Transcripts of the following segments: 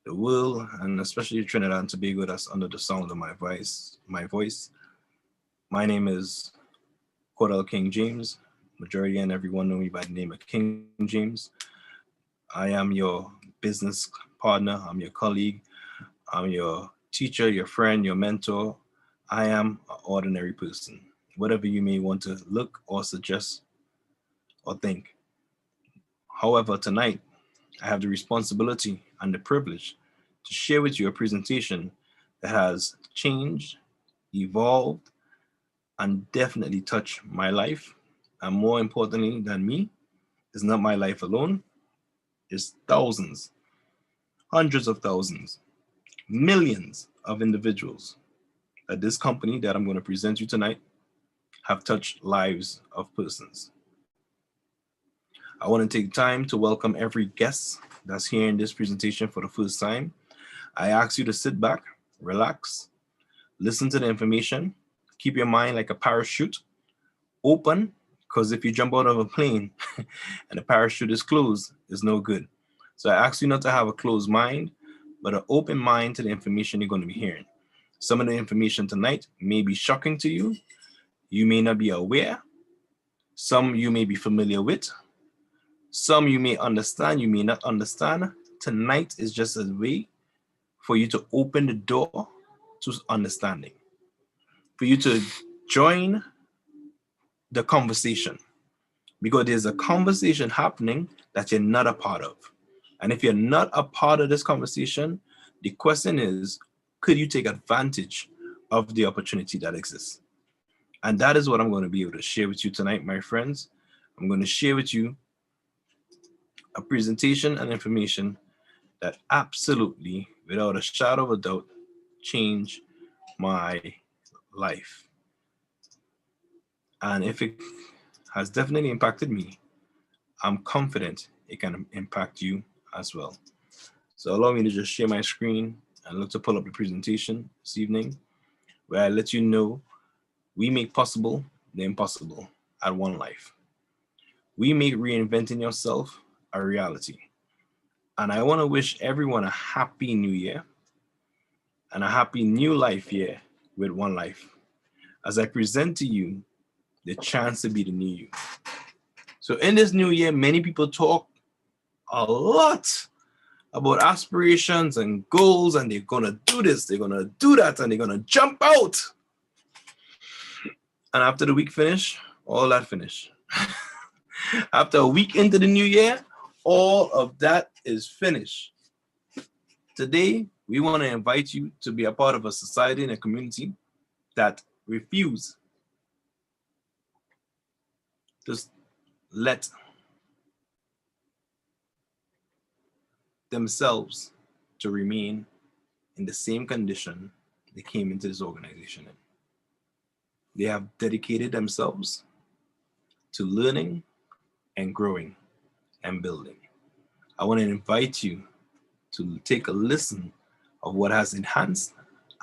the world, and especially Trinidad and Tobago that's under the sound of my voice. My name is Cordell King James. Majority and everyone know me by the name of King James. I am your business partner. I'm your colleague. I'm your teacher, your friend, your mentor. I am an ordinary person. Whatever you may want to look or suggest or think. However, tonight I have the responsibility and the privilege to share with you a presentation that has changed, evolved, and definitely touched my life. And more importantly than me, it's not my life alone, it's thousands, hundreds of thousands, millions of individuals that this company that I'm going to present you tonight have touched lives of persons. I want to take time to welcome every guest that's here in this presentation for the first time. I ask you to sit back, relax, listen to the information, keep your mind like a parachute open, because if you jump out of a plane and the parachute is closed, it's no good. So I ask you not to have a closed mind, but an open mind to the information you're going to be hearing. Some of the information tonight may be shocking to you. You may not be aware. Some you may be familiar with. Some you may understand, you may not understand. Tonight is just a way for you to open the door to understanding, for you to join the conversation, because there's a conversation happening that you're not a part of. And if you're not a part of this conversation, the question is, could you take advantage of the opportunity that exists? And that is what I'm going to be able to share with you tonight, my friends. I'm going to share with you a presentation and information that absolutely, without a shadow of a doubt, changed my life. And if it has definitely impacted me, I'm confident it can impact you as well. So allow me to just share my screen and look to pull up the presentation this evening, where I let you know we make possible the impossible at One Life. We make reinventing yourself a reality. And I want to wish everyone a happy new year and a happy new life year with One Life, as I present to you the chance to be the new you. So in this new year, many people talk a lot about aspirations and goals, and they're gonna do this, they're gonna do that, and they're gonna jump out. And after the week finish, all that finish. After a week into the new year, all of that is finished. Today, we want to invite you to be a part of a society and a community that refuse to let themselves to remain in the same condition they came into this organization in. They have dedicated themselves to learning and growing and building. I want to invite you to take a listen of what has enhanced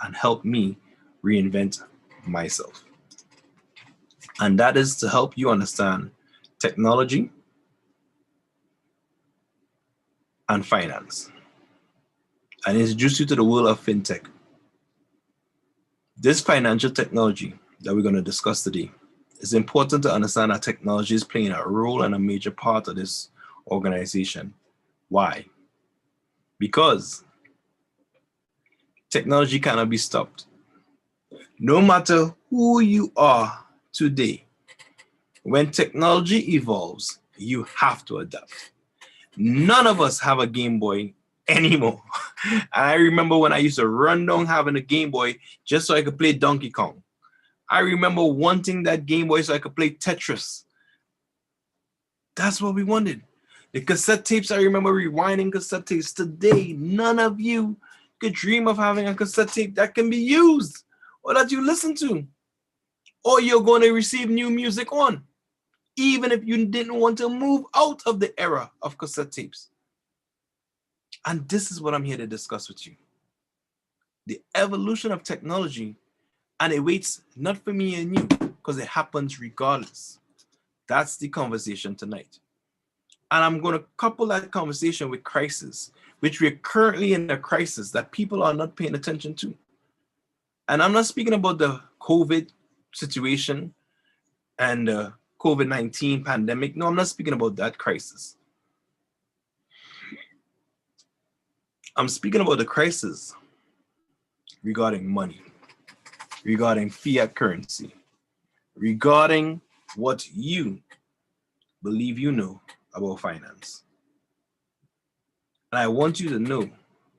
and helped me reinvent myself. And that is to help you understand technology and finance, and introduce you to the world of fintech. This financial technology that we're going to discuss today, it's important to understand that technology is playing a role and a major part of this organization. Why? Because technology cannot be stopped. No matter who you are today, when technology evolves, you have to adapt. None of us have a Game Boy anymore. I remember when I used to run down having a Game Boy just so I could play Donkey Kong. I remember wanting that Game Boy so I could play Tetris. That's what we wanted. The cassette tapes, I remember rewinding cassette tapes. Today, none of you could dream of having a cassette tape that can be used or that you listen to, or you're going to receive new music on, even if you didn't want to move out of the era of cassette tapes. And this is what I'm here to discuss with you. The evolution of technology, and it waits not for me and you, because it happens regardless. That's the conversation tonight. And I'm going to couple that conversation with crisis, which we're currently in a crisis that people are not paying attention to. And I'm not speaking about the COVID situation and the COVID-19 pandemic. No, I'm not speaking about that crisis. I'm speaking about the crisis regarding money, regarding fiat currency, regarding what you believe you know about finance. And I want you to know,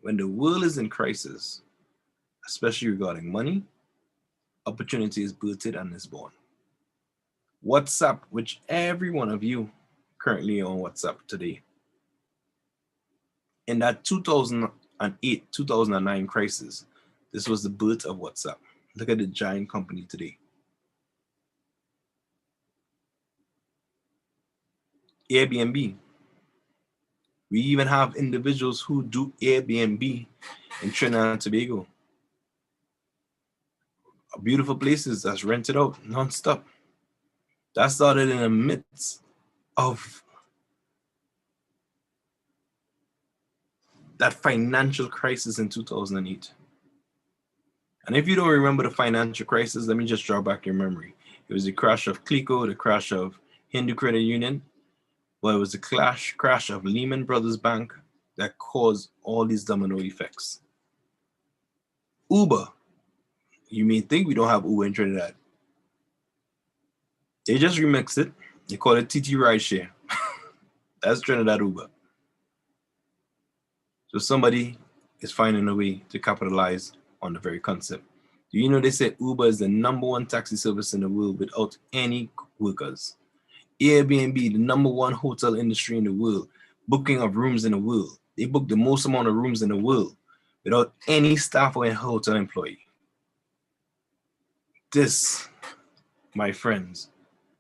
when the world is in crisis, especially regarding money, opportunity is birthed and is born. WhatsApp, which every one of you currently on WhatsApp today, in that 2008, 2009 crisis, this was the birth of WhatsApp. Look at the giant company today. Airbnb. We even have individuals who do Airbnb in Trinidad and Tobago. Beautiful places that's rented out non-stop. That started in the midst of that financial crisis in 2008. And if you don't remember the financial crisis, let me just draw back your memory. It was the crash of Clico, the crash of Hindu Credit Union. Well, it was the crash of Lehman Brothers Bank that caused all these domino effects. Uber. You may think we don't have Uber in Trinidad. They just remixed it. They call it TT Rideshare. That's Trinidad Uber. So somebody is finding a way to capitalize on the very concept. Do you know they say Uber is the #1 taxi service in the world without any workers? Airbnb, the #1 hotel industry in the world, booking of rooms in the world. They book the most amount of rooms in the world without any staff or hotel employee. This, my friends,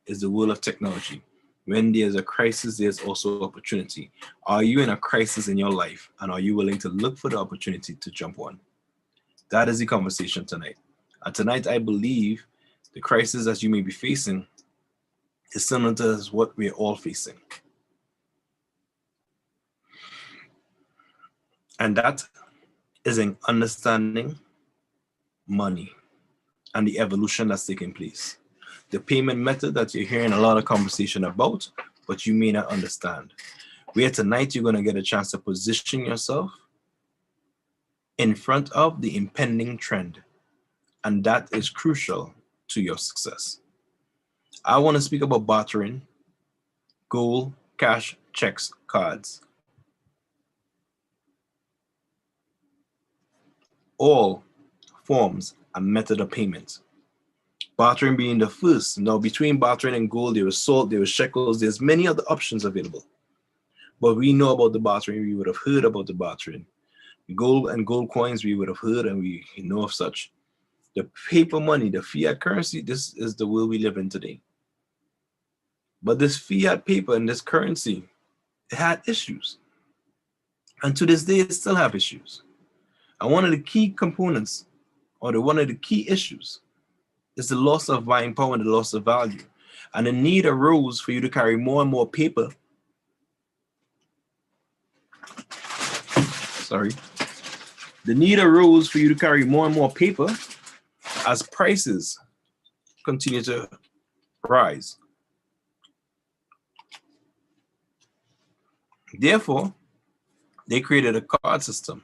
is the world of technology. When there's a crisis, there's also opportunity. Are you in a crisis in your life, and are you willing to look for the opportunity to jump on? That is the conversation tonight. And tonight, I believe the crisis that you may be facing is similar to what we're all facing. And that is in understanding money and the evolution that's taking place. The payment method that you're hearing a lot of conversation about, but you may not understand. Where tonight you're going to get a chance to position yourself in front of the impending trend. And that is crucial to your success. I want to speak about bartering, gold, cash, checks, cards. All forms and method of payment. Bartering being the first. Now, between bartering and gold, there was salt, there was shekels, there's many other options available. But we know about the bartering, we would have heard about the bartering. Gold and gold coins, we would have heard and we know of such. The paper money, the fiat currency, this is the world we live in today. But this fiat paper and this currency, it had issues. And to this day, it still have issues. And one of the key components, or one of the key issues, is the loss of buying power and the loss of value. And the need arose for you to carry more and more paper. Sorry. The need arose for you to carry more and more paper as prices continue to rise. Therefore, they created a card system.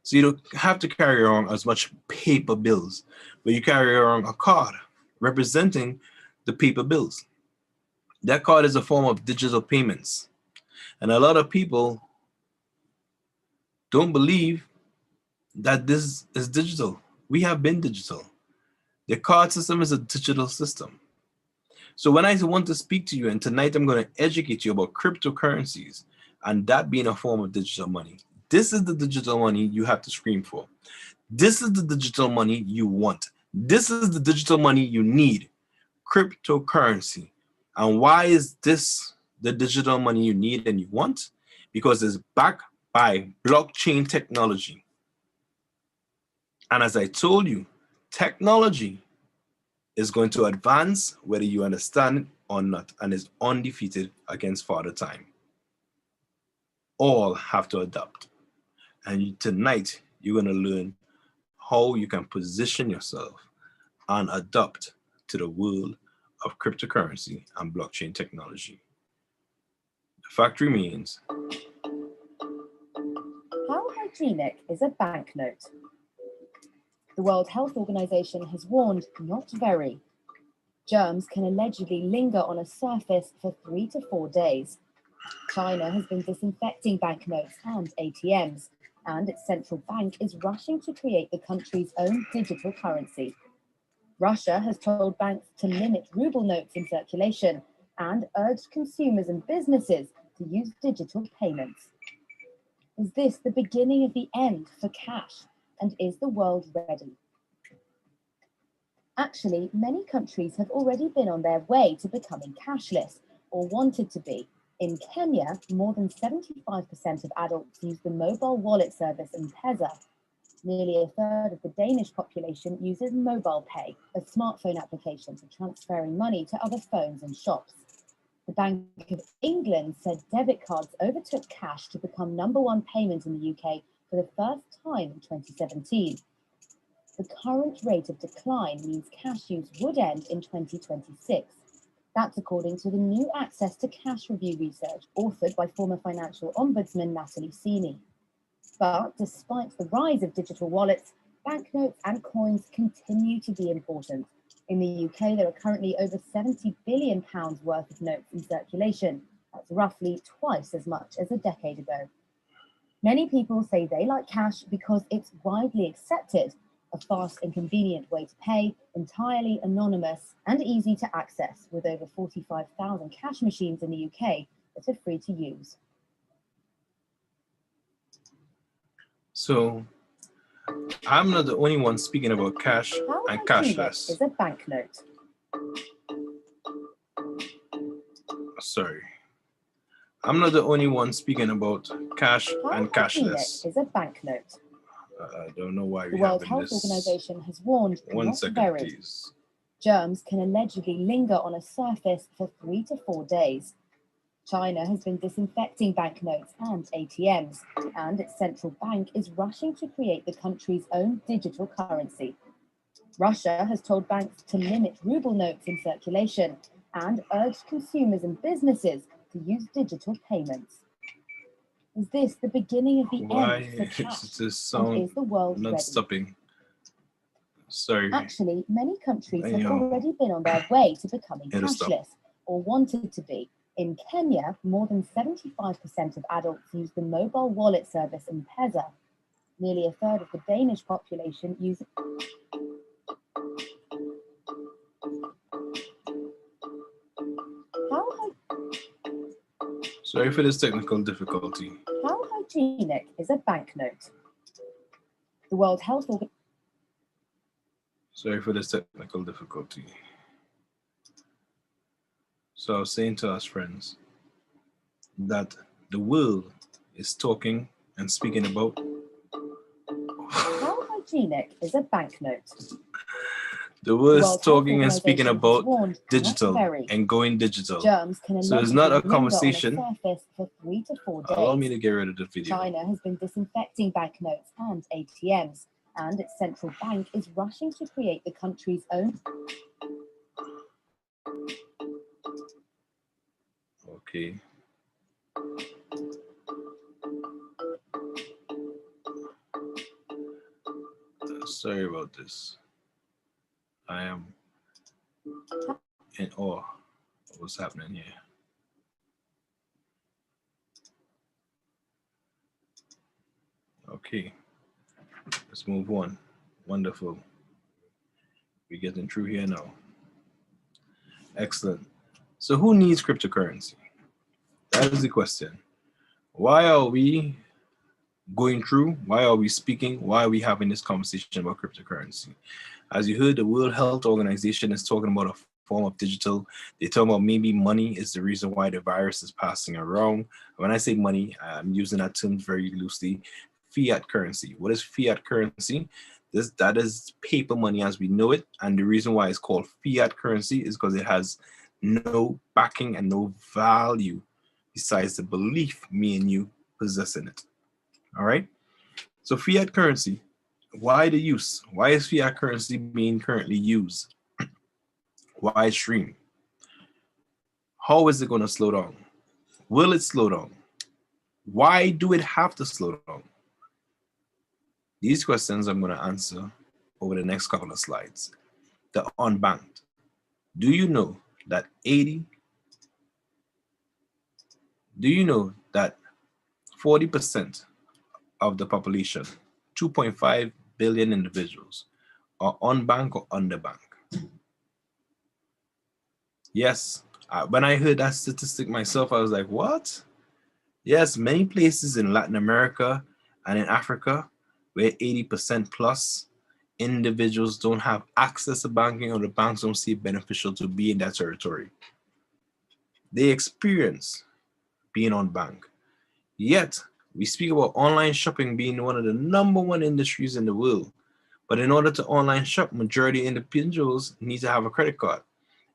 So you don't have to carry around as much paper bills, but you carry around a card representing the paper bills. That card is a form of digital payments. And a lot of people don't believe that this is digital. We have been digital. The card system is a digital system. So when I want to speak to you, and tonight I'm going to educate you about cryptocurrencies and that being a form of digital money. This is the digital money you have to scream for. This is the digital money you want. This is the digital money you need. Cryptocurrency. And why is this the digital money you need and you want? Because it's backed by blockchain technology. And as I told you, technology is going to advance whether you understand it or not, and is undefeated against Father Time. All have to adapt. And tonight, you're going to learn how you can position yourself and adapt to the world of cryptocurrency and blockchain technology. The fact remains, how hygienic is a banknote? The World Health Organization has warned not very. Germs can allegedly linger on a surface for 3 to 4 days. China has been disinfecting banknotes and ATMs, and its central bank is rushing to create the country's own digital currency. Russia has told banks to limit ruble notes in circulation and urged consumers and businesses to use digital payments. Is this the beginning of the end for cash? And is the world ready? Actually, many countries have already been on their way to becoming cashless, or wanted to be. In Kenya, more than 75% of adults use the mobile wallet service M-Pesa. Nearly a third of the Danish population uses mobile pay, a smartphone application for transferring money to other phones and shops. The Bank of England said debit cards overtook cash to become #1 payment in the UK for the first time in 2017. The current rate of decline means cash use would end in 2026. That's according to the new Access to Cash review research authored by former financial ombudsman Natalie Seeney. But despite the rise of digital wallets, banknotes and coins continue to be important. In the UK, there are currently over £70 billion worth of notes in circulation. That's roughly twice as much as a decade ago. Many people say they like cash because it's widely accepted, a fast and convenient way to pay, entirely anonymous and easy to access, with over 45,000 cash machines in the UK that are free to use. so I'm not the only one speaking about cash and cashless. Is a banknote. Sorry. I'm not the only one speaking about cash and cashless. Is a banknote. I don't know why the we World have Health this. Organization has warned One not second, very. please. Germs can allegedly linger on a surface for 3 to 4 days. China has been disinfecting banknotes and ATMs, and its central bank is rushing to create the country's own digital currency. Russia has told banks to limit ruble notes in circulation and urged consumers and businesses to use digital payments. Is this the beginning of the end for cash? This sound is the world not ready? stopping? Sorry. Actually, many countries have already been on their way to becoming cashless, or wanted to be. In Kenya, more than 75% of adults use the mobile wallet service M-Pesa. Nearly a third of the Danish population use Sorry for this technical difficulty. How hygienic is a banknote? The World Health Organization. Sorry for this technical difficulty. So I was saying to us friends that the world is talking and speaking about how hygienic is a banknote? The world is talking and speaking about digital and going digital. So it's not a conversation. For 3 to 4 days. Allow me to get rid of the video. China has been disinfecting banknotes and ATMs, and its central bank is rushing to create the country's own. Okay. Sorry about this. I am in awe of what's happening here. Okay, let's move on. Wonderful. We're getting through here now. Excellent. So who needs cryptocurrency? That is the question. Why are we going through? Why are we speaking? Why are we having this conversation about cryptocurrency? As you heard, the World Health Organization is talking about a form of digital. They talk about maybe money is the reason why the virus is passing around. When I say money, I'm using that term very loosely. Fiat currency. What is fiat currency? That is paper money as we know it. And the reason why it's called fiat currency is because it has no backing and no value besides the belief me and you possess in it. All right. So fiat currency, why the use? Why is fiat currency being currently used? Why stream? How is it going to slow down? Will it slow down? Why do it have to slow down? These questions I'm going to answer over the next couple of slides. The unbanked. Do you know that 40% of the population, 2.5 billion individuals, are unbanked or underbanked? Yes, when I heard that statistic myself, I was like, what? Yes, many places in Latin America and in Africa where 80% plus individuals don't have access to banking or the banks don't see it beneficial to be in that territory. They experience being unbanked. Yet, we speak about online shopping being one of the #1 industries in the world. But in order to online shop, majority of individuals need to have a credit card.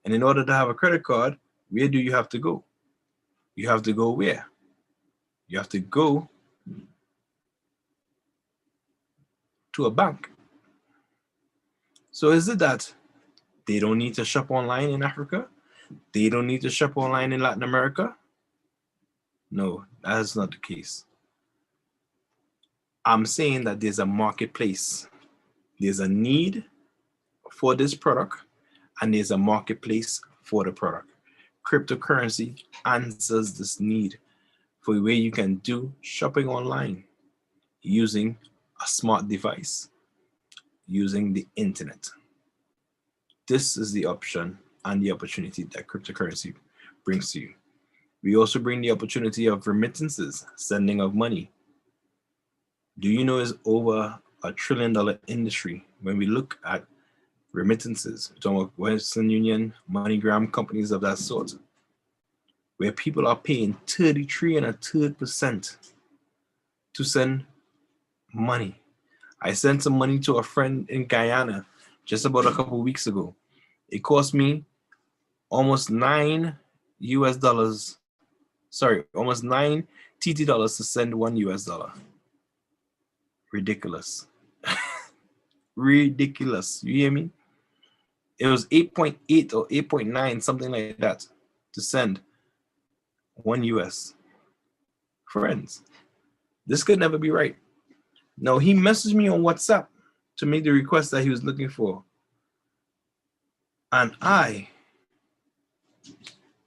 And in order to have a credit card, where do you have to go? You have to go where? You have to go to a bank. So is it that they don't need to shop online in Africa? They don't need to shop online in Latin America? No, that is not the case. I'm saying that there's a marketplace. There's a need for this product and there's a marketplace for the product. Cryptocurrency answers this need for where you can do shopping online using a smart device, using the internet. This is the option and the opportunity that cryptocurrency brings to you. We also bring the opportunity of remittances, sending of money. Do you know it's over $1 trillion industry when we look at remittances? We're talking about Western Union, MoneyGram, companies of that sort, where people are paying 33 1/3% to send money. I sent some money to a friend in Guyana just about a couple of weeks ago. It cost me almost $9 TT dollars to send $1. Ridiculous. Ridiculous. You hear me? It was 8.8 or 8.9, something like that, to send $1. Friends, this could never be right. Now, he messaged me on WhatsApp to make the request that he was looking for. And I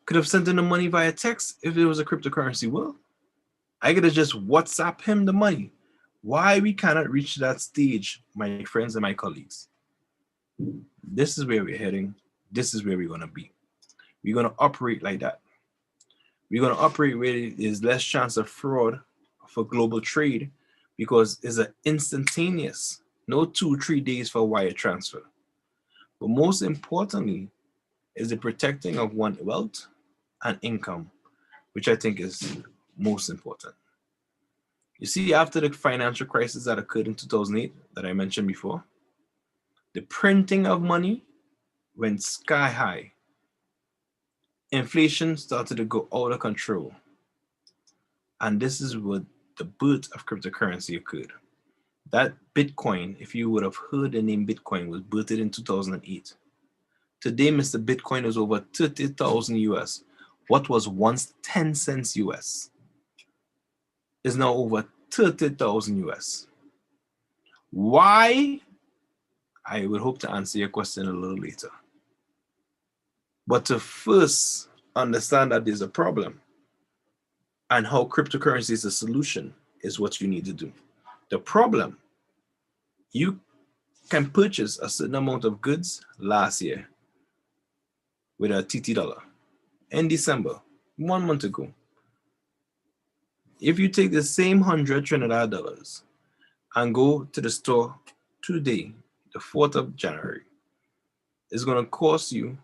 could have sent him the money via text if it was a cryptocurrency. Well, I could have just WhatsApp him the money. Why we cannot reach that stage, my friends and my colleagues? This is where we're heading. This is where we're going to be. We're going to operate like that. We're going to operate where there's less chance of fraud for global trade because it's an instantaneous, no 2-3 days for wire transfer. But most importantly is the protecting of one's wealth and income, which I think is most important. You see, after the financial crisis that occurred in 2008 that I mentioned before, the printing of money went sky high. Inflation started to go out of control. And this is what the birth of cryptocurrency occurred. That Bitcoin, if you would have heard the name Bitcoin, was birthed in 2008. Today, Mr. Bitcoin is over 30,000 US. What was once 10 cents US is now over 30,000 US. Why? I would hope to answer your question a little later. But to first understand that there's a problem and how cryptocurrency is a solution is what you need to do. The problem, you can purchase a certain amount of goods last year with a TT dollar in December, 1 month ago. If you take the same 100 Trinidad dollars and go to the store today, the 4th of January, it's going to cost you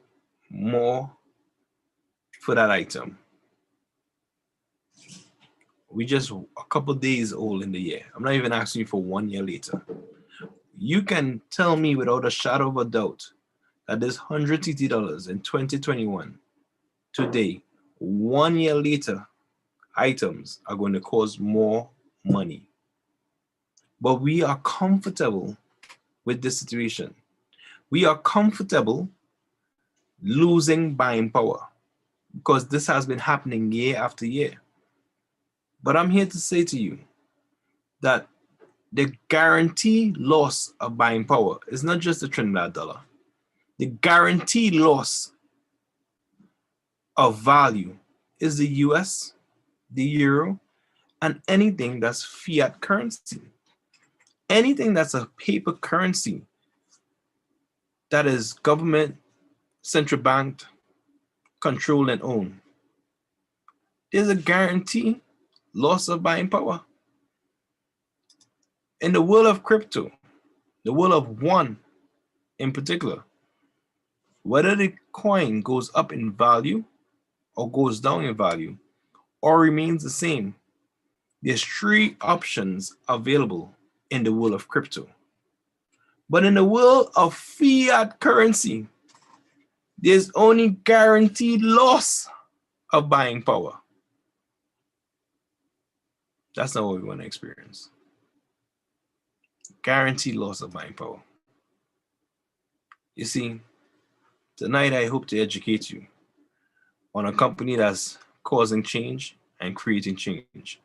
more for that item. We just a couple days old in the year. I'm not even asking you for 1 year later. You can tell me without a shadow of a doubt that this 100 TT dollars in 2021 today, 1 year later, items are going to cost more money. but we are comfortable with this situation. We are comfortable losing buying power because this has been happening year after year. But I'm here to say to you that the guaranteed loss of buying power is not just the Trinidad dollar. The guaranteed loss of value is the US, the euro, and anything that's fiat currency. Anything that's a paper currency that is government, central bank controlled and owned. There's a guarantee loss of buying power. In the world of crypto, the world of one in particular, whether the coin goes up in value or goes down in value or remains the same, there's three options available in the world of crypto. But in the world of fiat currency, there's only guaranteed loss of buying power. That's not what we want to experience. Guaranteed loss of buying power. You see, tonight I hope to educate you on a company that's causing change and creating change.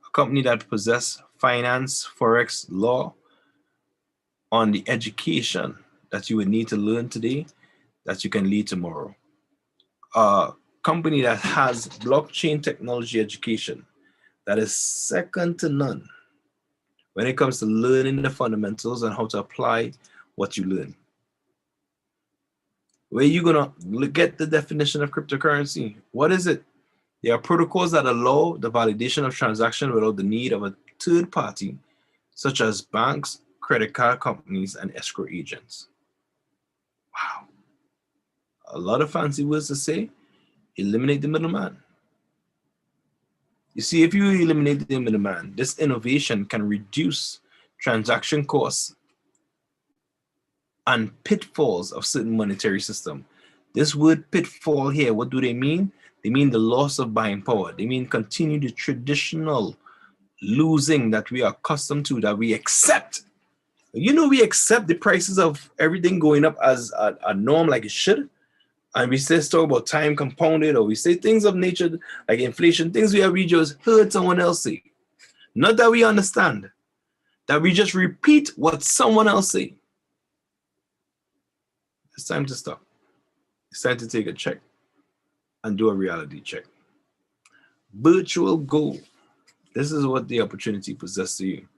A company that possesses finance, forex, law, on the education that you would need to learn today that you can lead tomorrow. A company that has blockchain technology education that is second to none when it comes to learning the fundamentals and how to apply what you learn. Where are you gonna get the definition of cryptocurrency? What is it? There are protocols that allow the validation of transaction without the need of a third party, such as banks, credit card companies, and escrow agents. Wow. A lot of fancy words to say. Eliminate the middleman. You see, if you eliminate the middleman, this innovation can reduce transaction costs and pitfalls of certain monetary system. This word pitfall here, what do they mean? They mean the loss of buying power. They mean continue the traditional losing that we are accustomed to, that we accept. You know, we accept the prices of everything going up as a norm like it should. And we say talk about time compounded, or we say things of nature like inflation, things we just heard someone else say. Not that we understand, that we just repeat what someone else say. It's time to stop. It's time to take a check and do a reality check. Virtual gold. This is what the opportunity possesses to you.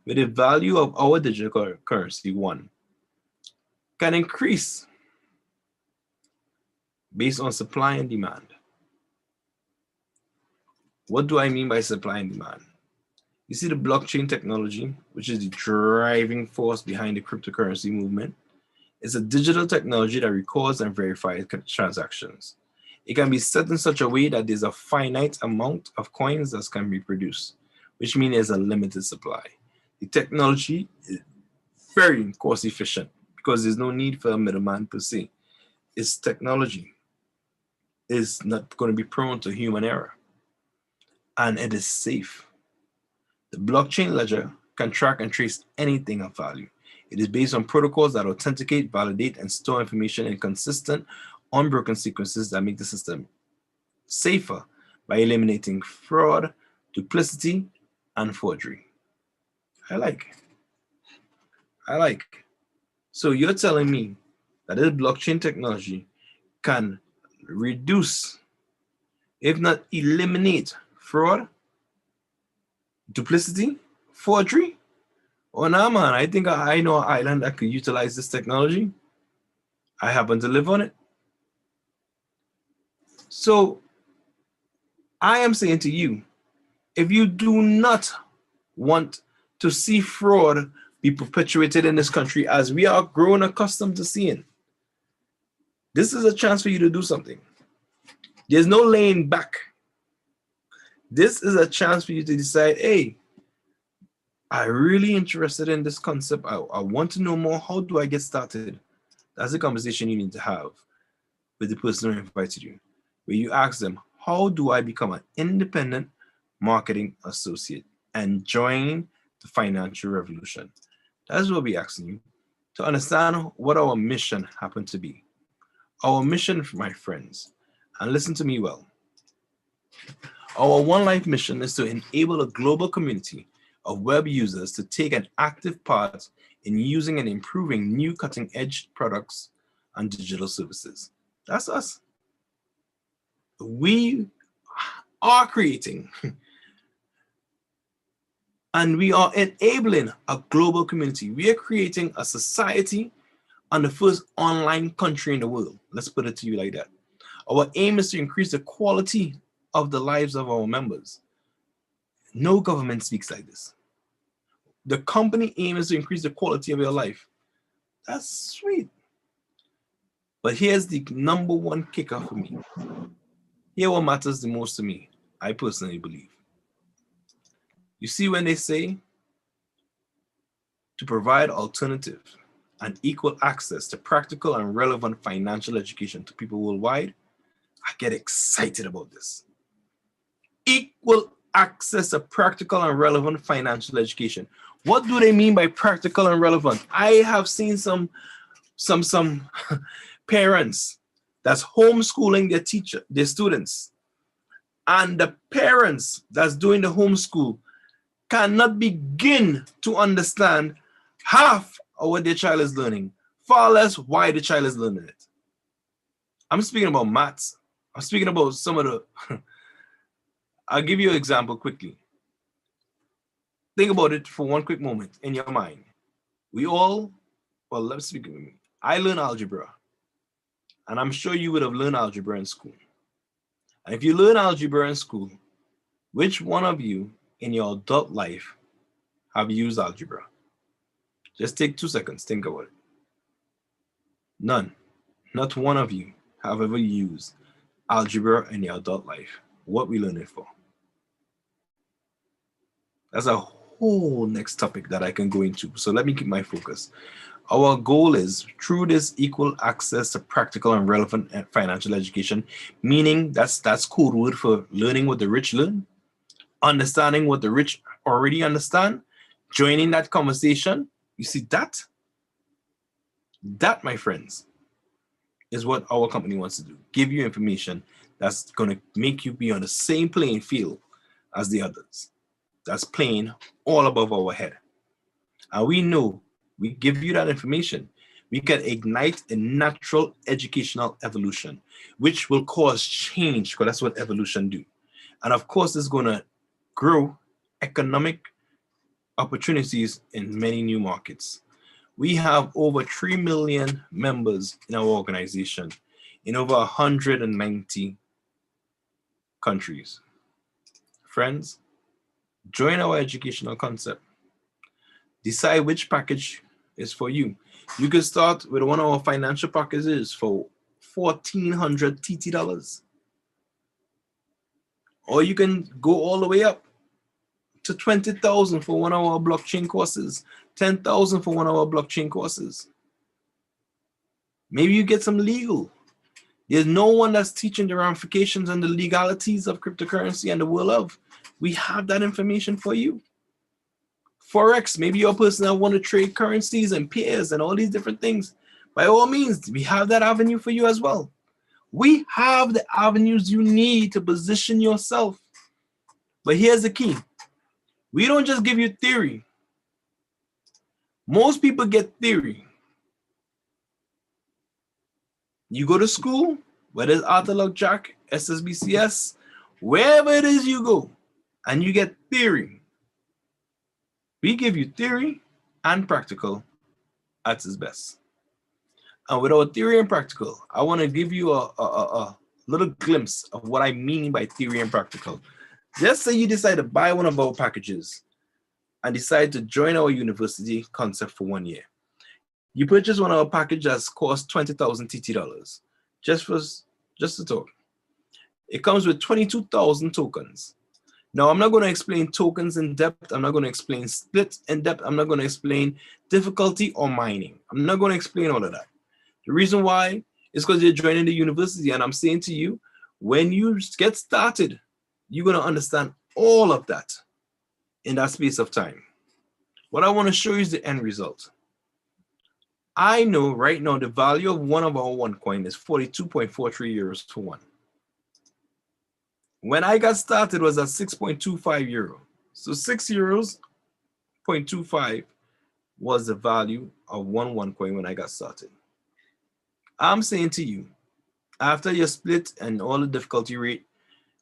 With the value of our digital currency, one, can increase based on supply and demand. What do I mean by supply and demand? You see the blockchain technology, which is the driving force behind the cryptocurrency movement. It's a digital technology that records and verifies transactions. It can be set in such a way that there's a finite amount of coins that can be produced, which means there's a limited supply. The technology is very cost efficient because there's no need for a middleman per se. Its technology is not going to be prone to human error, and it is safe. The blockchain ledger can track and trace anything of value. It is based on protocols that authenticate, validate, and store information in consistent, unbroken sequences that make the system safer by eliminating fraud, duplicity, and forgery. I like. So you're telling me that this blockchain technology can reduce, if not eliminate, fraud, duplicity, forgery? Oh, nah, man, I think I know an island that could utilize this technology. I happen to live on it. So I am saying to you, if you do not want to see fraud be perpetuated in this country as we are grown accustomed to seeing, this is a chance for you to do something. There's no laying back. This is a chance for you to decide, hey, I'm really interested in this concept. I want to know more. How do I get started? That's a conversation you need to have with the person who invited you, where you ask them, how do I become an independent marketing associate and join the financial revolution. That's what we're asking you to understand what our mission happened to be. Our mission, my friends, and listen to me well. Our One Life mission is to enable a global community of web users to take an active part in using and improving new cutting-edge products and digital services. That's us. We are creating and we are enabling a global community. We are creating a society and the first online country in the world. Let's put it to you like that. Our aim is to increase the quality of the lives of our members. No government speaks like this. The company aim is to increase the quality of your life. That's sweet. But here's the number one kicker for me. Here what matters the most to me, I personally believe. You see, when they say to provide alternative and equal access to practical and relevant financial education to people worldwide, I get excited about this. Equal access to practical and relevant financial education. What do they mean by practical and relevant? I have seen some parents that's homeschooling their students, and the parents that's doing the homeschool cannot begin to understand half of what their child is learning, far less why the child is learning it. I'm speaking about maths. I'm speaking about some of the, I'll give you an example quickly. Think about it for one quick moment in your mind. Let's speak with me. I learned algebra, and I'm sure you would have learned algebra in school. And if you learn algebra in school, which one of you in your adult life have used algebra? Just take 2 seconds, think about it. None. Not one of you have ever used algebra in your adult life. What we learn it for? That's a whole next topic that I can go into. So let me keep my focus. Our goal is through this equal access to practical and relevant financial education, meaning that's code word for learning what the rich learn, understanding what the rich already understand, joining that conversation. You see that, my friends, is what our company wants to do. Give you information that's going to make you be on the same playing field as the others. That's playing all above our head. And we know we give you that information, we can ignite a natural educational evolution, which will cause change, because that's what evolution do. And of course, it's going to grow economic opportunities in many new markets. We have over 3 million members in our organization in over 190 countries. Friends, join our educational concept. Decide which package is for you. You can start with one of our financial packages for $1,400 TT dollars. Or you can go all the way up to $20,000 for one of our blockchain courses, $10,000 for one of our blockchain courses. Maybe you get some legal. There's no one that's teaching the ramifications and the legalities of cryptocurrency and the world of. We have that information for you. Forex, maybe you're a person that want to trade currencies and pairs and all these different things. By all means, we have that avenue for you as well. We have the avenues you need to position yourself. But here's the key. We don't just give you theory. Most people get theory. You go to school, whether it's Arthur Luck Jack, SSBCS, wherever it is you go, and you get theory. We give you theory and practical at its best. And with our theory and practical, I want to give you a little glimpse of what I mean by theory and practical. Just say you decide to buy one of our packages and decide to join our university concept for 1 year. You purchase one of our packages that costs 20,000 TT dollars, just to talk. It comes with 22,000 tokens. Now, I'm not going to explain tokens in depth. I'm not going to explain splits in depth. I'm not going to explain difficulty or mining. I'm not going to explain all of that. The reason why is because you're joining the university, and I'm saying to you, when you get started, you're going to understand all of that in that space of time. What I want to show you is the end result. I know right now the value of one of our OneCoin is 42.43 euros to one. When I got started, it was at 6.25 euro. So 6 euros 0.25 was the value of one OneCoin when I got started. I'm saying to you, after your split and all the difficulty rate,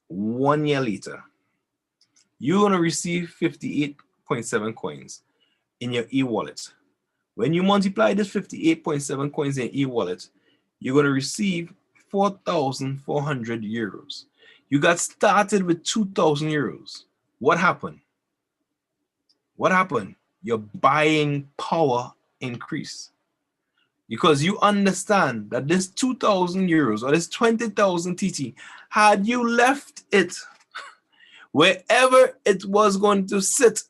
1 year later, you're going to receive 58.7 coins in your e-wallet. When you multiply this 58.7 coins in e-wallet, you're going to receive 4,400 euros. You got started with 2,000 euros. What happened? What happened? Your buying power increased. Because you understand that this 2,000 euros or this 20,000 TT, had you left it wherever it was going to sit,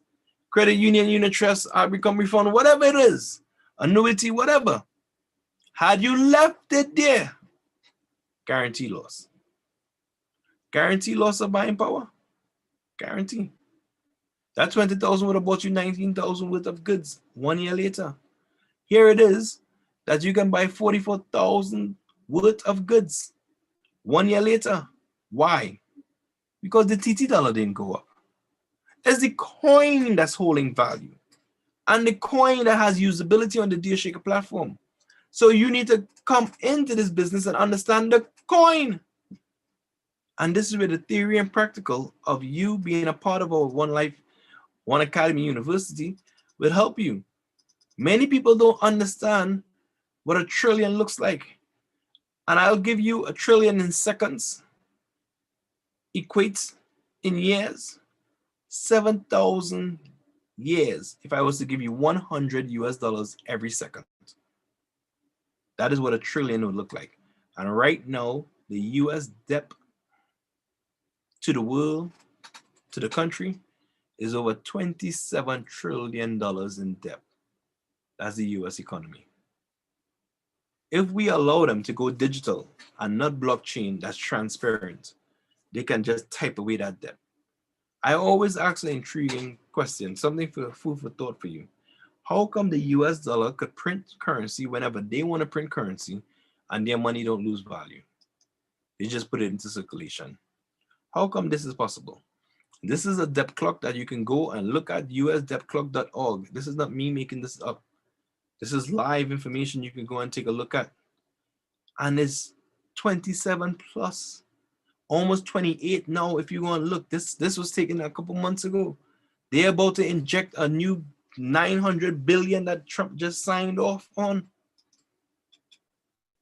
credit union, unit trust, become refund, whatever it is, annuity, whatever, had you left it there, guarantee loss. Guarantee loss of buying power? Guarantee. That 20,000 would have bought you 19,000 worth of goods 1 year later. Here it is that you can buy 44,000 worth of goods 1 year later. Why? Because the TT dollar didn't go up. It's the coin that's holding value, and the coin that has usability on the DealShaker platform. So you need to come into this business and understand the coin. And this is where the theory and practical of you being a part of our One Life, OneAcademy University will help you. Many people don't understand what a trillion looks like. And I'll give you a trillion in seconds equates in years, 7,000 years if I was to give you 100 US dollars every second. That is what a trillion would look like. And right now, the US debt to the world, to the country, is over $27 trillion in debt. That's the US economy. If we allow them to go digital and not blockchain that's transparent, they can just type away that debt. I always ask an intriguing question, something for food for thought for you. How come the US dollar could print currency whenever they want to print currency and their money don't lose value? They just put it into circulation. How come this is possible? This is a debt clock that you can go and look at usdebtclock.org. This is not me making this up. This is live information you can go and take a look at. And it's 27 plus, almost 28 now. If you go and look, this was taken a couple months ago. They're about to inject a new 900 billion that Trump just signed off on.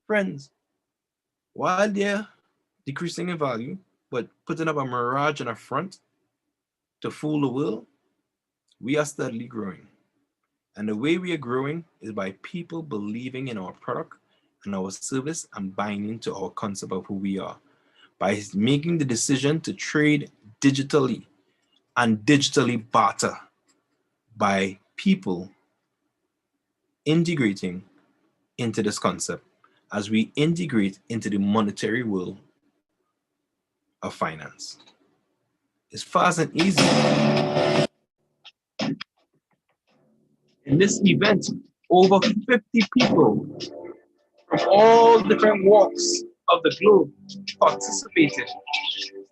Friends, while they're decreasing in value, but putting up a mirage in a front to fool the world, we are steadily growing. And the way we are growing is by people believing in our product and our service and buying into our concept of who we are. By making the decision to trade digitally and digitally barter, by people integrating into this concept as we integrate into the monetary world of finance. It's fast and easy. In this event, over 50 people from all different walks of the globe participated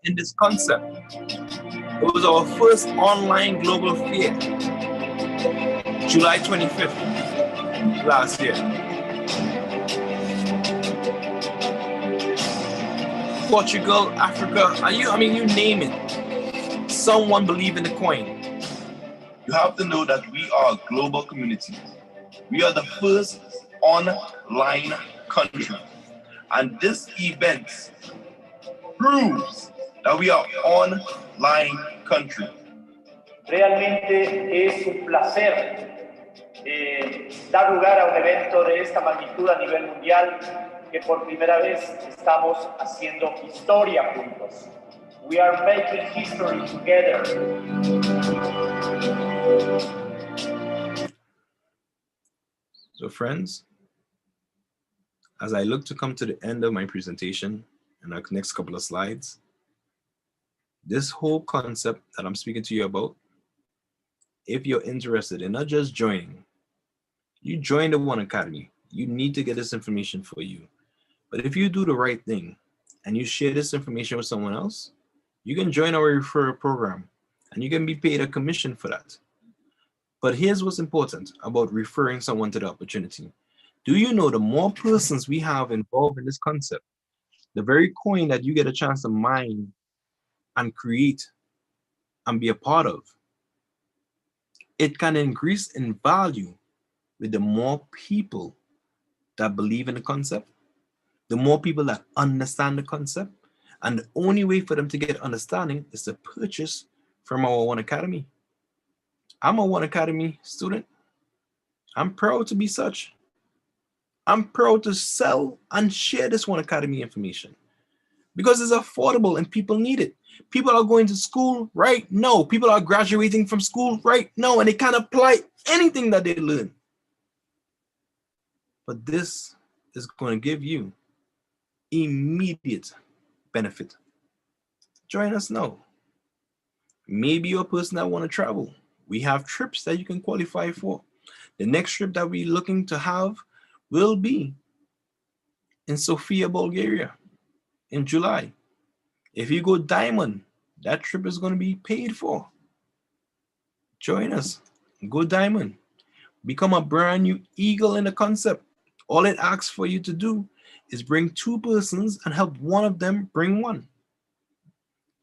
in this concept. It was our first online global fair, July 25th last year. Portugal, Africa, you name it. Someone believe in the coin. You have to know that we are a global community. We are the first online country. And this event proves that we are online country. Realmente es un placer dar lugar a un evento de esta magnitud a nivel mundial, que por primera vez estamos haciendo historia juntos. We are making history together. So friends, as I look to come to the end of my presentation in the next couple of slides, this whole concept that I'm speaking to you about if you're interested in not just joining, you join the OneAcademy, you need to get this information for you. But if you do the right thing and you share this information with someone else, you can join our referral program and you can be paid a commission for that. But here's what's important about referring someone to the opportunity. Do you know the more persons we have involved in this concept, the very coin that you get a chance to mine and create and be a part of, it can increase in value with the more people that believe in the concept, the more people that understand the concept. And the only way for them to get understanding is to purchase from our OneAcademy. I'm a OneAcademy student. I'm proud to be such. I'm proud to sell and share this OneAcademy information because it's affordable and people need it. People are going to school right now. People are graduating from school right now and they can't apply anything that they learn. But this is going to give you immediate benefit. Join us now. Maybe you're a person that want to travel. We have trips that you can qualify for. The next trip that we're looking to have will be in Sofia, Bulgaria in July. If you go diamond, that trip is going to be paid for. Join us. Go diamond. Become a brand new eagle in the concept. All it asks for you to do is bring 2 persons and help one of them bring 1.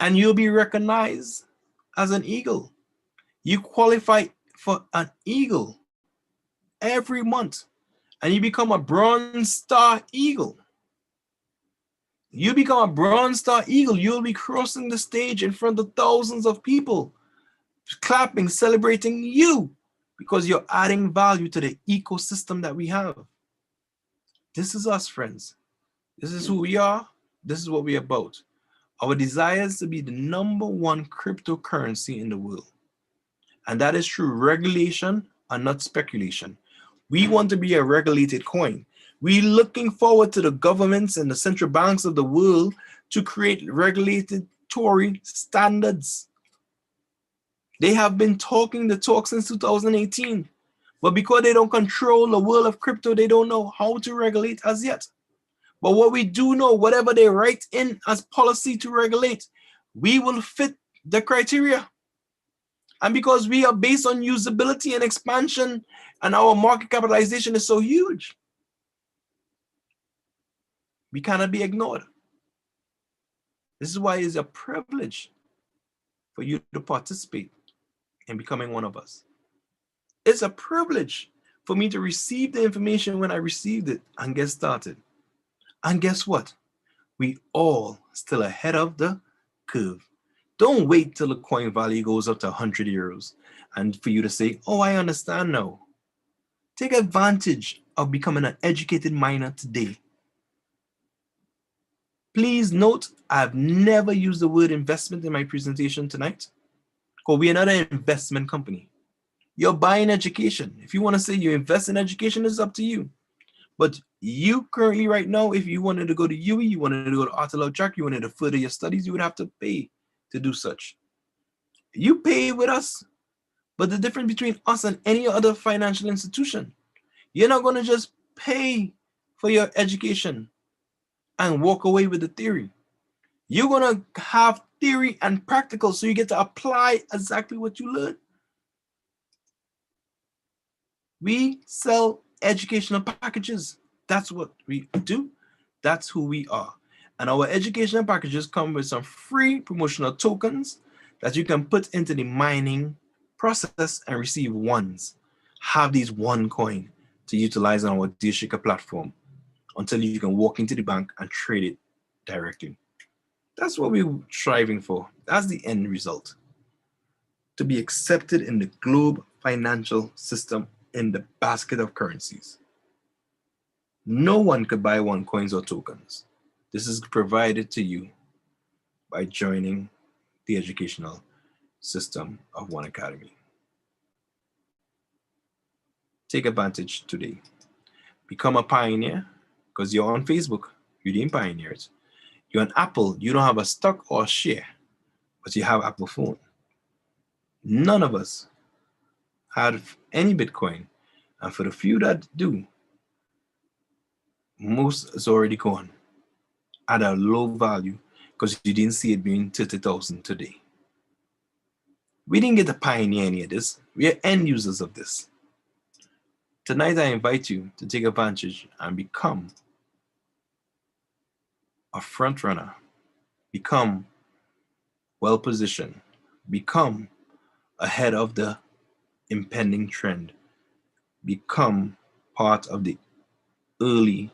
And you'll be recognized as an eagle. You qualify for an eagle every month and you become a bronze star eagle. You become a bronze star eagle. You'll be crossing the stage in front of thousands of people, clapping, celebrating you because you're adding value to the ecosystem that we have. This is us, friends. This is who we are. This is what we're about. Our desire is to be the #1 cryptocurrency in the world. And that is through regulation and not speculation. We want to be a regulated coin. We're looking forward to the governments and the central banks of the world to create regulatory standards. They have been talking the talk since 2018. But because they don't control the world of crypto, they don't know how to regulate as yet. But what we do know, whatever they write in as policy to regulate, we will fit the criteria. And because we are based on usability and expansion and our market capitalization is so huge, we cannot be ignored. This is why it's a privilege for you to participate in becoming one of us. It's a privilege for me to receive the information when I received it and get started. And guess what? We all still ahead of the curve. Don't wait till the coin value goes up to 100 euros and for you to say, oh, I understand now. Take advantage of becoming an educated miner today. Please note, I've never used the word investment in my presentation tonight because we are not an investment company. You're buying education. If you want to say you invest in education, it's up to you. But you currently right now, if you wanted to go to UE, you wanted to go to Artelot Jack, you wanted to further your studies, you would have to pay to do such. You pay with us. But the difference between us and any other financial institution, you're not going to just pay for your education and walk away with the theory. You're going to have theory and practical so you get to apply exactly what you learn. We sell educational packages. That's what we do. That's who we are. And our educational packages come with some free promotional tokens that you can put into the mining process and receive ones. Have these one coin to utilize on our Dealshika platform until you can walk into the bank and trade it directly. That's what we're striving for. That's the end result. To be accepted in the globe financial system in the basket of currencies. No one could buy one coins or tokens. This is provided to you by joining the educational system of OneAcademy. Take advantage today. Become a pioneer because you're on Facebook. You didn't pioneer it. You're on Apple. You don't have a stock or a share, but you have Apple phone. None of us have any Bitcoin. And for the few that do, most is already gone at a low value because you didn't see it being 30,000 today. We didn't get to pioneer any of this. We are end users of this. Tonight, I invite you to take advantage and become a front runner, become well positioned, become ahead of the impending trend, become part of the early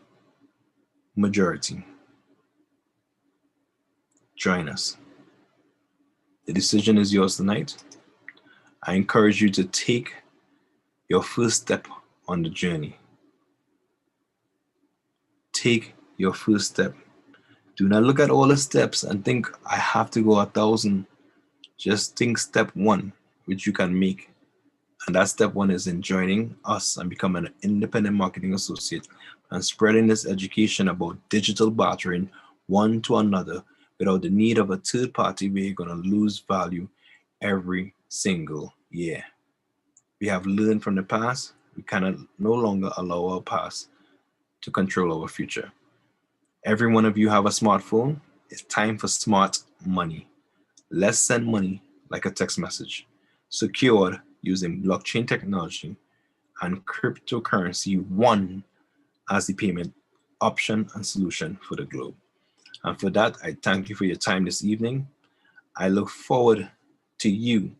majority. Join us. The decision is yours tonight. I encourage you to take your first step on the journey. Take your first step. Do not look at all the steps and think I have to go 1,000. Just think step one, which you can make. And that step one is in joining us and becoming an independent marketing associate and spreading this education about digital bartering one to another without the need of a third party where you're going to lose value every single year. We have learned from the past. We cannot no longer allow our past to control our future. Every one of you have a smartphone. It's time for smart money. Let's send money like a text message, secured using blockchain technology and cryptocurrency one as the payment option and solution for the globe. And for that, I thank you for your time this evening. I look forward to you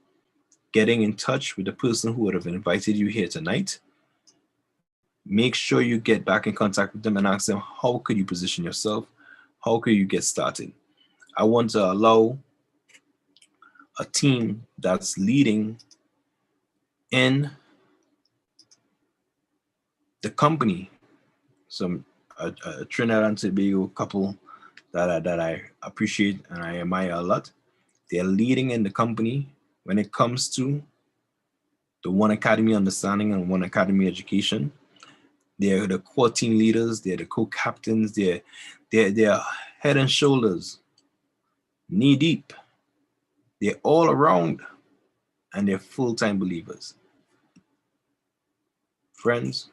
getting in touch with the person who would have invited you here tonight. Make sure you get back in contact with them and ask them, how could you position yourself? How could you get started? I want to allow a team that's leading in the company, some a Trinidad and Tobago couple that I appreciate and I admire a lot. They're leading in the company when it comes to the OneAcademy understanding and OneAcademy education. They're the core team leaders. They're the co-captains. They're head and shoulders, knee deep. They're all around, and they're full-time believers. Friends,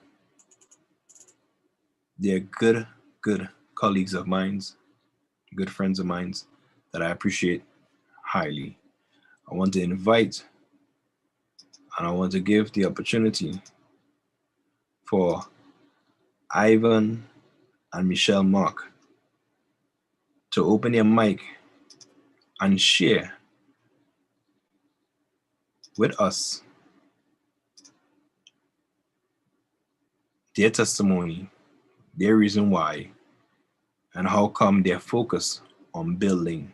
they're good colleagues of mine, good friends of mine that I appreciate highly. I want to invite and I want to give the opportunity for Ivan and Michelle Mark to open their mic and share with us their testimony, their reason why, and how come they're focused on building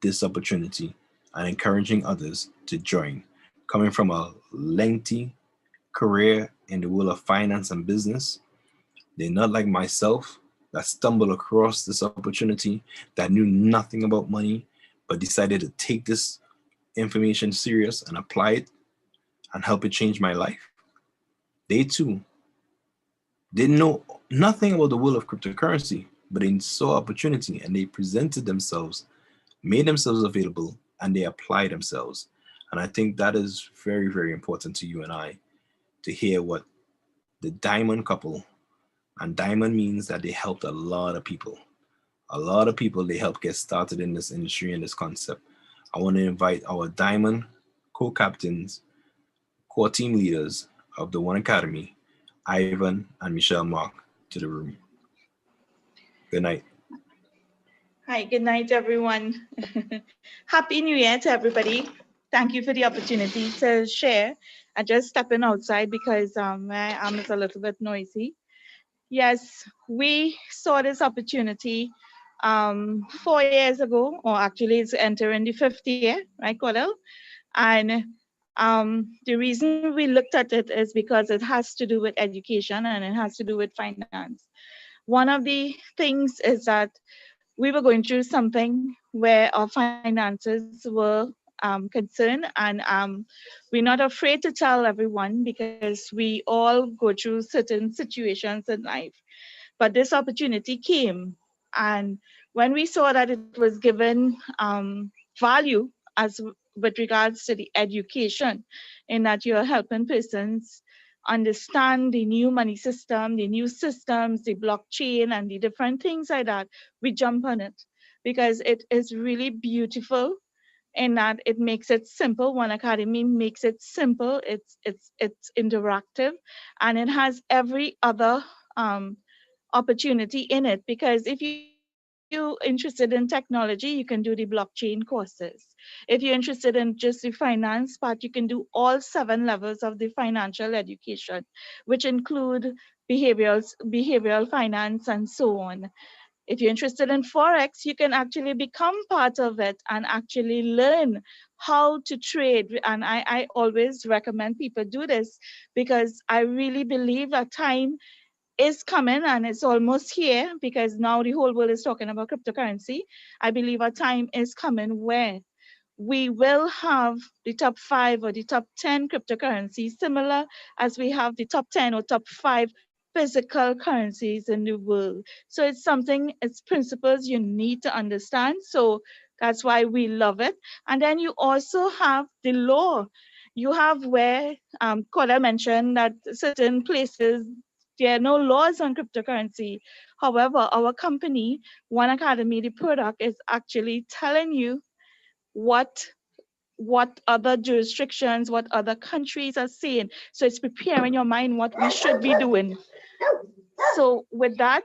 this opportunity and encouraging others to join. Coming from a lengthy career in the world of finance and business, they're not like myself that stumbled across this opportunity, that knew nothing about money, but decided to take this information serious and apply it and help it change my life. They too didn't know nothing about the world of cryptocurrency, but they saw opportunity and they presented themselves, made themselves available, and they applied themselves. And I think that is very, very important to you and I to hear what the Diamond couple, and Diamond means that they helped a lot of people. A lot of people they helped get started in this industry and this concept. I want to invite our Diamond co-captains, core team leaders of the OneAcademy, Ivan and Michelle Mark, to the room. Good night. Hi, good night, everyone. Happy New Year to everybody. Thank you for the opportunity to share. I just stepping outside because my arm is a little bit noisy. Yes, we saw this opportunity 4 years ago, or actually it's entering the 5th year, right, Cordell? And the reason we looked at it is because it has to do with education and it has to do with finance. One of the things is that we were going through something where our finances were concerned, and we're not afraid to tell everyone because we all go through certain situations in life. But this opportunity came, and when we saw that it was given value as with regards to the education, in that you're helping persons understand the new money system, the new systems, the blockchain, and the different things like that. We jump on it because it is really beautiful in that it makes it simple. OneAcademy makes it simple. It's interactive, and it has every other opportunity in it. Because if you're interested in technology, you can do the blockchain courses. If you're interested in just the finance part, you can do all 7 levels of the financial education, which include behavioral finance and so on. If you're interested in Forex, you can actually become part of it and actually learn how to trade. And I always recommend people do this because I really believe a time is coming, and it's almost here because now the whole world is talking about cryptocurrency. I believe a time is coming where we will have the top 5 or the top 10 cryptocurrencies, similar as we have the top 10 or top 5 physical currencies in the world. So it's something, it's principles you need to understand. So that's why we love it. And then you also have the law. You have where Kola mentioned that certain places there are no laws on cryptocurrency. However, our company, OneAcademy, the product, is actually telling you what other jurisdictions, what other countries are saying. So it's preparing your mind what we should be doing. So with that,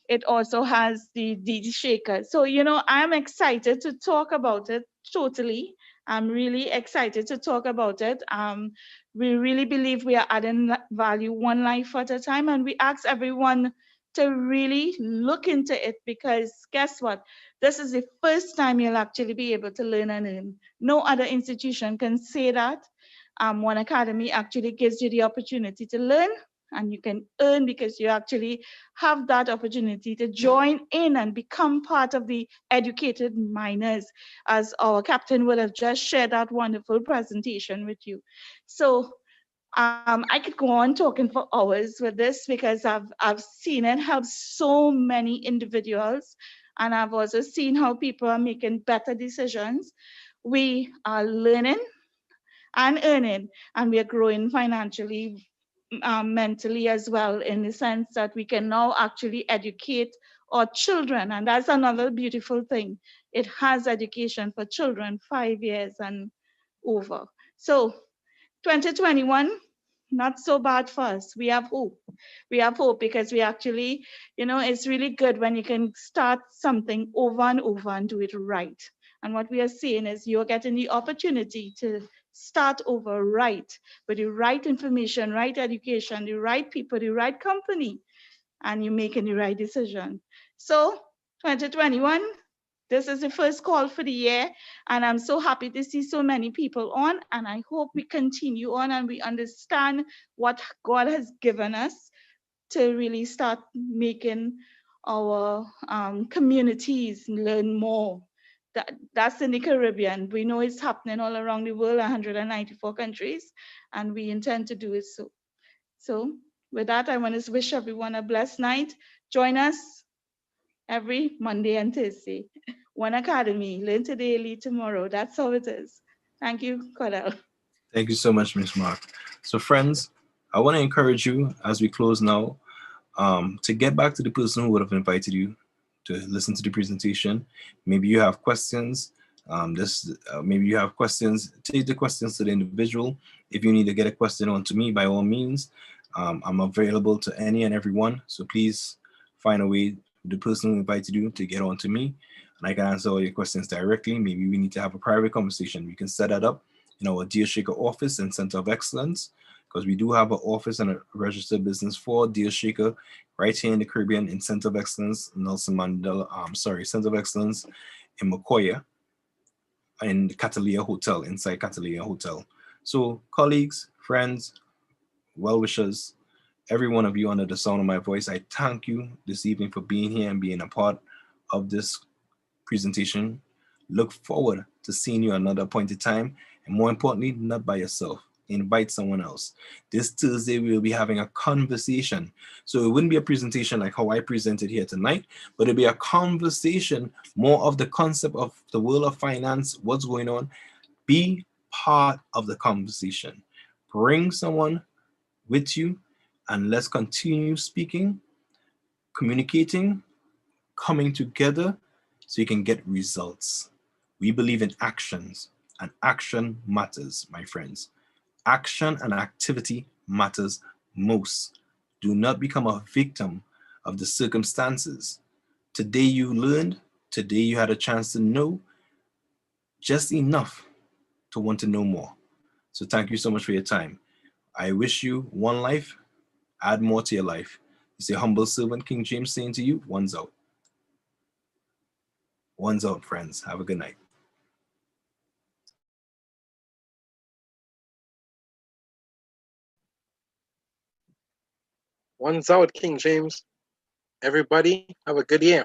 it also has the DD Shaker. So, I'm excited to talk about it totally. I'm really excited to talk about it. We really believe we are adding value one life at a time, and we ask everyone to really look into it because guess what? This is the first time you'll actually be able to learn and earn. No other institution can say that. OneAcademy actually gives you the opportunity to learn and you can earn because you actually have that opportunity to join in and become part of the educated miners, as our captain would have just shared that wonderful presentation with you. So I could go on talking for hours with this because I've seen it help so many individuals, and I've also seen how people are making better decisions. We are learning and earning, and we are growing financially, mentally as well, in the sense that we can now actually educate our children, and that's another beautiful thing. It has education for children 5 years and over. So 2021, not so bad for us. We have hope. We have hope because we actually, it's really good when you can start something over and over and do it right. And what we are seeing is you're getting the opportunity to start over right, with the right information, right education, the right people, the right company, and you're making the right decision. So 2021, this is the first call for the year, and I'm so happy to see so many people on, and I hope we continue on and we understand what God has given us to really start making our communities learn more. That's in the Caribbean. We know it's happening all around the world, 194 countries, and we intend to do it so. So with that, I want to wish everyone a blessed night. Join us every Monday and Thursday. OneAcademy, learn today, lead tomorrow. That's how it is. Thank you, Cordell. Thank you so much, Ms. Mark. So friends, I want to encourage you as we close now to get back to the person who would have invited you to listen to the presentation. Maybe you have questions. Maybe you have questions. Take the questions to the individual. If you need to get a question on to me, by all means, I'm available to any and everyone. So please find a way, the person who invited you, to get on to me, and I can answer all your questions directly. Maybe we need to have a private conversation. We can set that up in our Deal Shaker office and Center of Excellence, because we do have an office and a registered business for Deal Shaker right here in the Caribbean in Center of Excellence, Nelson Mandela, Center of Excellence in Macoya, in the Catalina Hotel, inside Catalina Hotel. So colleagues, friends, well-wishers, every one of you under the sound of my voice, I thank you this evening for being here and being a part of this presentation. Look forward to seeing you another appointed time, and more importantly, not by yourself. invite someone else. This Thursday, we will be having a conversation. So it wouldn't be a presentation like how I presented here tonight, but it'll be a conversation, more of the concept of the world of finance, what's going on. Be part of the conversation. Bring someone with you and let's continue speaking, communicating, coming together so you can get results. We believe in actions, and action matters, my friends. Action and activity matters most. Do not become a victim of the circumstances. Today you learned, today you had a chance to know just enough to want to know more. So thank you so much for your time. I wish you one life, add more to your life. It's your humble servant, King James, saying to you, one's out. One's out, friends. Have a good night. One's out, King James. Everybody, have a good year.